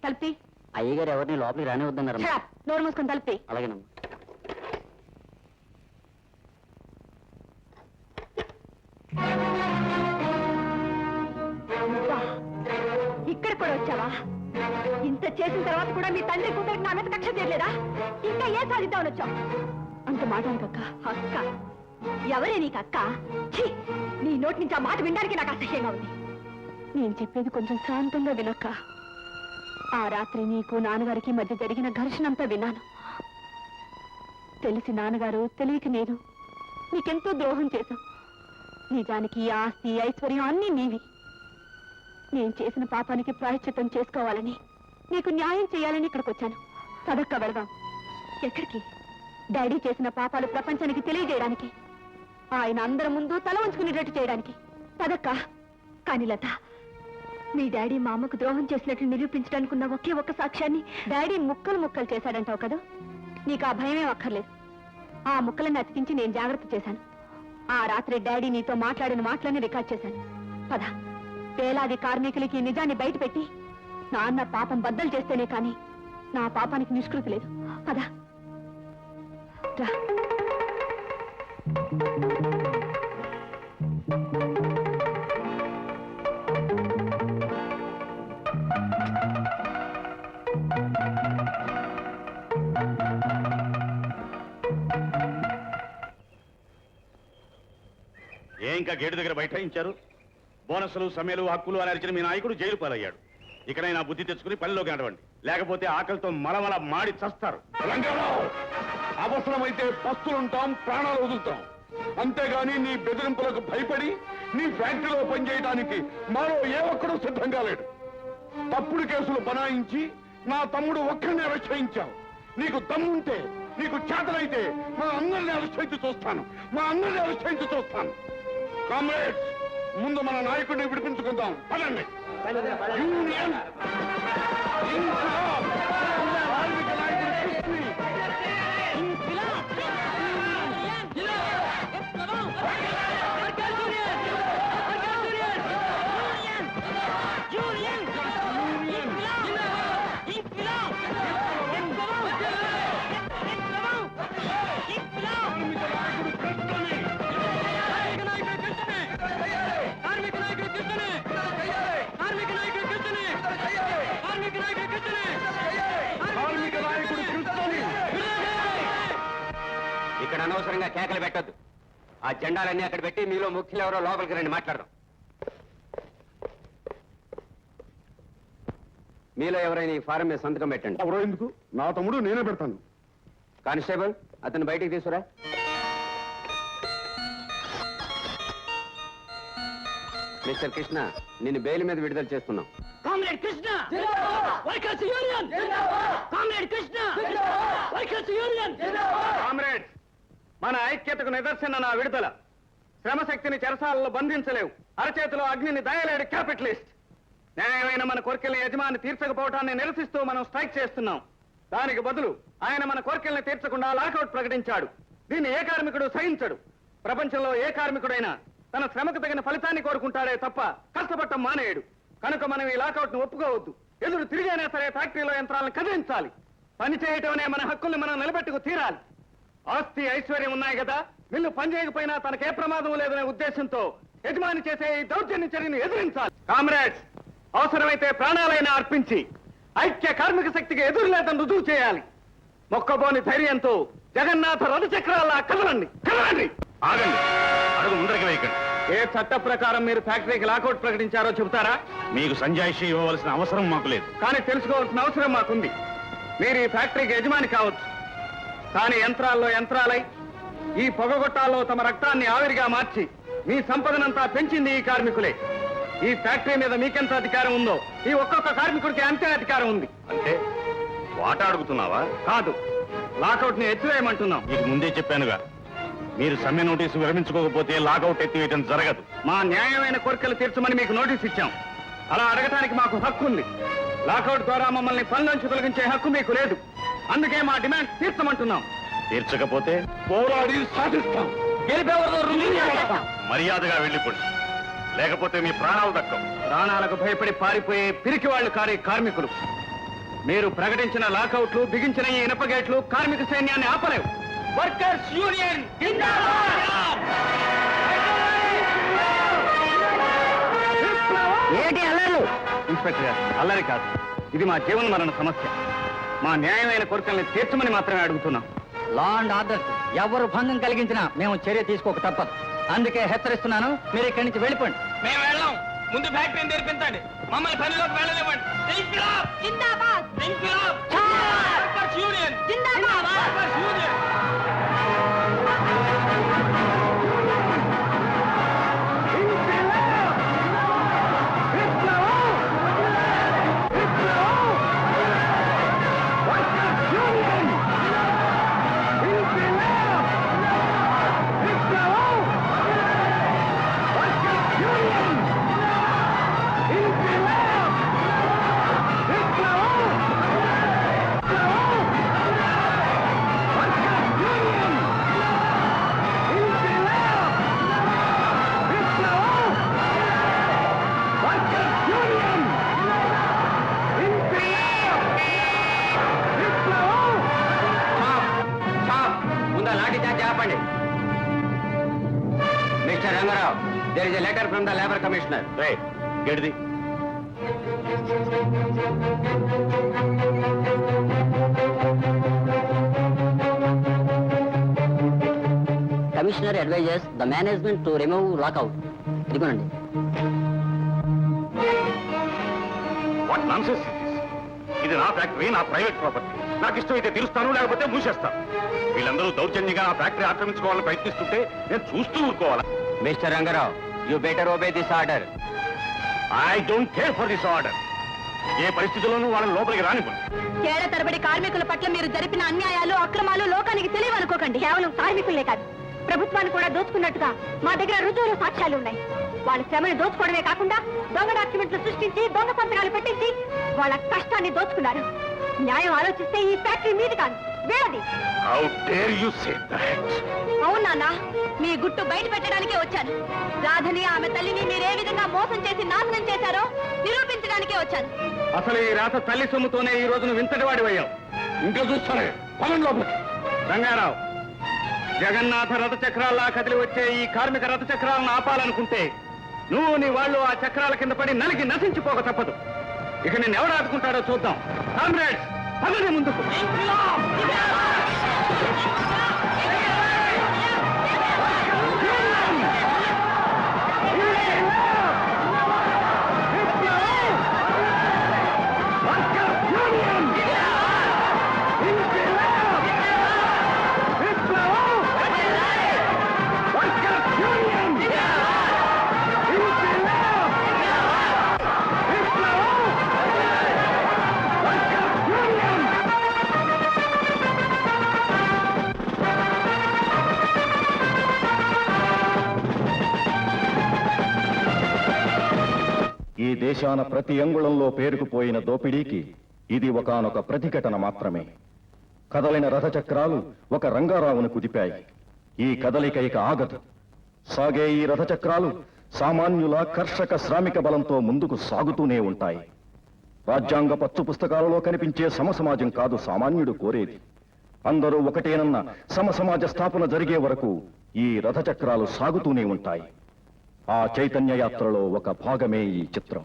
తలుపుతి. అయ్యగారు ఎవరిని లోపలికి రానివద్దన్నారు. నోరు మూసుకొని తలుపుతి. అలాగేనమ్మా. ఇక్కడ కూడా వచ్చావా? ఇంత చేసిన తర్వాత కూడా మీ తండ్రి కూతురికి నా మీద కక్ష చేయలేదా? ఇంకా ఏ సాధిద్దామని వచ్చావు? అంత మాట అనకక్క. అక్క ఎవరే నీకు అక్క? నీ నోటి నుంచి ఆ మాట వినడానికి నాకు అసహ్యంగా ఉంది. నేను చెప్పేది కొంచెం శాంతంగా వినక్క. ఆ రాత్రి నీకు నాన్నగారికి మధ్య జరిగిన ఘర్షణంతా విన్నాను. తెలిసి నాన్నగారు, తెలియక నేను నీకెంతో ద్రోహం చేశాం. నిజానికి ఆస్తి ఐశ్వర్యం అన్నీ నీవి. నేను చేసిన పాపానికి ప్రాయశ్చిత్తం చేసుకోవాలని, నీకు న్యాయం చేయాలని ఇక్కడికి వచ్చాను. సదక్క వెళదాం. ఎక్కడికి? డాడీ చేసిన పాపాలు ప్రపంచానికి తెలియజేయడానికి, ఆయన అందరి ముందు తల ఉంచుకునేటట్టు చేయడానికి. సదక్క. కానీ లత, మీ డాడీ మా అమ్మకు ద్రోహం చేసినట్లు నిరూపించడానికి ఉన్న ఒకే ఒక్క సాక్ష్యాన్ని డాడీ ముక్కలు ముక్కలు చేశాడంటావు కదా? నీకు ఆ భయమేం అక్కర్లేదు. ఆ ముక్కలను అతికించి నేను జాగ్రత్త చేశాను. ఆ రాత్రి డాడీ నీతో మాట్లాడిన మాటలన్నీ రికార్డ్ చేశాను. పద, వేలాది కార్మికులకి నిజాన్ని బయటపెట్టి నాన్న పాపం బద్దలు చేస్తేనే కానీ నా పాపానికి నిష్కృతి లేదు. పద. ఇంకా గేటు దగ్గర బైఠాయించారు. బోనస్సులు సమ్మెలు హక్కులు అని అరిచిన మీ నాయకుడు జైలు పాలయ్యాడు. ఇకనైనా బుద్ధి తెచ్చుకుని పనిలోకి నడవండి, లేకపోతే ఆకలితో మలమల మాడి చస్తారు. అవసరమైతే పస్తులుంటాం, ప్రాణాలు వదులుతాం. అంతేగాని నీ బెదిరింపులకు భయపడి నీ ఫ్యాక్టరీలో పనిచేయడానికి మరో ఏ ఒక్కడూ సిద్ధంగా లేడు. తప్పుడు కేసులు బనాయించి నా తమ్ముడు ఒక్కడిని అరెస్ట్ చేయించావు. నీకు దమ్ముంటే, నీకు చేతనైతే మా అందరిని అరెస్ట్ చేయించి చూస్తాను. కామ్రేడ్స్, ముందు మన నాయకుడిని విడిపించుకుందాం. పదండి. యూనియన్ ఇక్కడ అనవసరంగా కేకలు పెట్టద్దు. ఆ జెండాలన్నీ అక్కడ పెట్టి మీలో ముఖ్యులు ఎవరో లోపలికి రండి, మాట్లాడదాం. మీలో ఎవరైనా ఈ ఫారం మీద సంతకం పెట్టండి. ఎవరో ఎందుకు? నా తమ్ముడు, నేనే పెడతాను. కానిస్టేబుల్, అతను బయటికి తీసుకురా. మిస్టర్ కృష్ణ, నిన్ను బెయిల్ మీద విడుదల చేస్తున్నాం. Comrade Krishna, workers union! Comrade Krishna, workers union! Comrade, మన ఐక్యతకు నిదర్శన నా విడుదల. శ్రమశక్తిని చెరసాలలో బంధించలేవు, అరచేతిలో అగ్నిని దయలేడు క్యాపిటలిస్ట్. న్యాయమైన మన కోరికల్ని యజమాని తీర్చకపోవటాన్ని నిరసిస్తూ మనం స్ట్రైక్ చేస్తున్నాం. దానికి బదులు ఆయన మన కోరికల్ని తీర్చకుండా లాకౌట్ ప్రకటించాడు. దీన్ని ఏ కార్మికుడు సహించడు. ప్రపంచంలో ఏ కార్మికుడైనా తన శ్రమకు తగిన ఫలితాన్ని కోరుకుంటాడే తప్ప కష్టపడటం మానేయడు. కనుక మనం ఈ లాకౌట్ ను ఒప్పుకోవద్దు. ఎదురు తిరిగైనా సరే ఫ్యాక్టరీలో యంత్రాలను కదిలించాలి. పని చేయటమనే మన హక్కుల్ని మనం నిలబెట్టుకు తీరాలి. ఆస్తి ఐశ్వర్యం ఉన్నాయి కదా, మిల్లు పనిచేయకపోయినా తనకే ప్రమాదం లేదనే ఉద్దేశంతో యజమాని చేసే ఈ దౌర్జన్య చర్యను ఎదిరించాలి. కామ్రేడ్స్, అవసరమైతే ప్రాణాలైనా అర్పించి ఐక్య కార్మిక శక్తికి ఎదురు లేదని రుజువు చేయాలి. మొక్కబోని ధైర్యంతో జగన్నాథ రథ చక్రాల్లా కదలండి. ఆగండి, అడుగు ముందరికి వేయకండి. ఏ చట్ట ప్రకారం మీరు ఫ్యాక్టరీకి లాకౌట్ ప్రకటించారో చెబుతారా? మీకు సంజాయిషి ఇవ్వవలసిన అవసరం మాకు లేదు, కానీ తెలుసుకోవాల్సిన అవసరం మాకుంది. మీరు ఈ ఫ్యాక్టరీకి యజమాని కావచ్చు, కానీ యంత్రాల్లో యంత్రాలై ఈ పొగగొట్టాల్లో తమ రక్తాన్ని ఆవిరిగా మార్చి మీ సంపదనంతా పెంచింది ఈ కార్మికులే. ఈ ఫ్యాక్టరీ మీద మీకెంత అధికారం ఉందో ఈ ఒక్కొక్క కార్మికుడికి అంతే అధికారం ఉంది. అంటే వాటా అడుగుతున్నావా? కాదు, లాకౌట్ ని ఎత్తివేయమంటున్నాం. మీకు ముందే చెప్పానుగా, మీరు సమ్మె నోటీసు విరమించుకోకపోతే లాకౌట్ ఎత్తివేయడం జరగదు. మా న్యాయమైన కోరికలు తీర్చమని మీకు నోటీస్ ఇచ్చాం. అలా అడగటానికి మాకు హక్కు ఉంది. లాకౌట్ ద్వారా మమ్మల్ని పనిలోంచి తొలగించే హక్కు మీకు లేదు. అందుకే మా డిమాండ్ తీర్చమంటున్నాం. తీర్చకపోతే పోరాడి సాధిస్తాం. మర్యాదగా వెళ్ళిపోండి, లేకపోతే మీ ప్రాణాలు దక్కవు. ప్రాణాలకు భయపడి పారిపోయే పిరికి వాళ్ళు కారే కార్మికులు మీరు ప్రకటించిన లాకౌట్లు, బిగించిన ఈ ఇనప గేట్లు కార్మిక సైన్యాన్ని ఆపలేవు. వర్కర్స్ యూనియన్ ఏంటి అల్లారు? ఇన్స్పెక్టర్ గారు, అల్లరి కాదు, ఇది మా జీవన మరణ సమస్య. మా న్యాయమైన కోరికల్ని తీర్చమని మాత్రమే అడుగుతున్నాం. లా అండ్ ఆర్డర్ ఎవరు భంగం కలిగించినా మేము చర్య తీసుకోక తప్పదు. అందుకే హెచ్చరిస్తున్నాను, మీరు ఇక్కడి నుంచి వెళ్ళిపోండి. మేము వెళ్ళాం, ముందు ఫ్యాక్టరీని తెరిపించండి, మమ్మల్ని పనిలోకి వెళ్ళనివ్వండి. ముందా లాఠీ చార్జ్ ఆపండి. Mister Rangarao, there is a letter from the labour commissioner. గడిది commissioner advisers the management to remove lockout. ఇదిగోనండి. వాట్ నాన్సెన్స్ ఇది? నా ఫ్యాక్టరీ, నా ప్రైవేట్ ప్రాపర్టీ. నాకు ఇష్టమైతే తీరుస్తాను, లేకపోతే మూసేస్తాను. వీళ్ళందరూ దౌర్జన్యంగా నా ఫ్యాక్టరీ ఆక్రమించుకోవాలని ప్రయత్నిస్తుంటే నేను చూస్తూ ఊరుకోవాలా? Mister Rangarao, you better obey this order. I don't care for this order. ఏ పరిస్థితుల్లోనూ వాళ్ళని లోపలికి రానివ్వను. ఏళ్ల తరబడి కార్మికుల పట్ల మీరు జరిపిన అన్యాయాలు, అక్రమాలు లోకానికి తెలియవనుకోకండి. కేవలం కార్మికులే కాదు, ప్రభుత్వాన్ని కూడా దోచుకున్నట్టుగా మా దగ్గర రుజువులు, సాక్ష్యాలు ఉన్నాయి. వాళ్ళ శ్రమని దోచుకోవడమే కాకుండా దొంగ డాక్యుమెంట్లు సృష్టించి, దొంగ సంతకాలు పెట్టించి వాళ్ళ కష్టాన్ని దోచుకున్నారు. న్యాయం ఆలోచిస్తే ఈ ఫ్యాక్టరీ మీది కాదు, వేరది. How dare you say that? అవును నాన్న, మీ గుట్టు బయట పెట్టడానికే వచ్చాను. రాధని, ఆమె తల్లిని మీరే విధంగా మోసం చేసి నాశనం చేశారో నిరూపించడానికే వచ్చాను. అసలు ఈ రాత తల్లి సొమ్ముతోనే ఈ రోజును వింతటి వాడివయ్యావు. ఇంకా చూస్తానే పనులు లోపలికి. రంగారావు, జగన్నాథ రథ చక్రాల్లా కదిలి వచ్చే ఈ కార్మిక రథ చక్రాలను ఆపాలనుకుంటే నువ్వు, నీ వాళ్ళు ఆ చక్రాల కింద పడి నలిగి నశించిపోక తప్పదు. ఇక నేను ఎవడు ఆదుకుంటాడో చూద్దాం. కామ్రేడ్స్, పదండి ముందుకు. ఈ దేశాన ప్రతి అంగుళంలో పేరుకుపోయిన దోపిడీకి ఇది ఒకానొక ప్రతిఘటన మాత్రమే. కదలిన రథచక్రాలు ఒక రంగారావును కుదిపాయి. ఈ కదలిక ఇక ఆగదు. సాగే ఈ రథచక్రాలు సామాన్యుల కర్షక శ్రామిక బలంతో ముందుకు సాగుతూనే ఉంటాయి. రాజ్యాంగ పచ్చు పుస్తకాలలో కనిపించే సమసమాజం కాదు సామాన్యుడు కోరేది. అందరూ ఒకటేనన్న సమసమాజ స్థాపన జరిగే వరకు ఈ రథచక్రాలు సాగుతూనే ఉంటాయి. ఆ చైతన్య యాత్రలో ఒక భాగమే ఈ చిత్రం.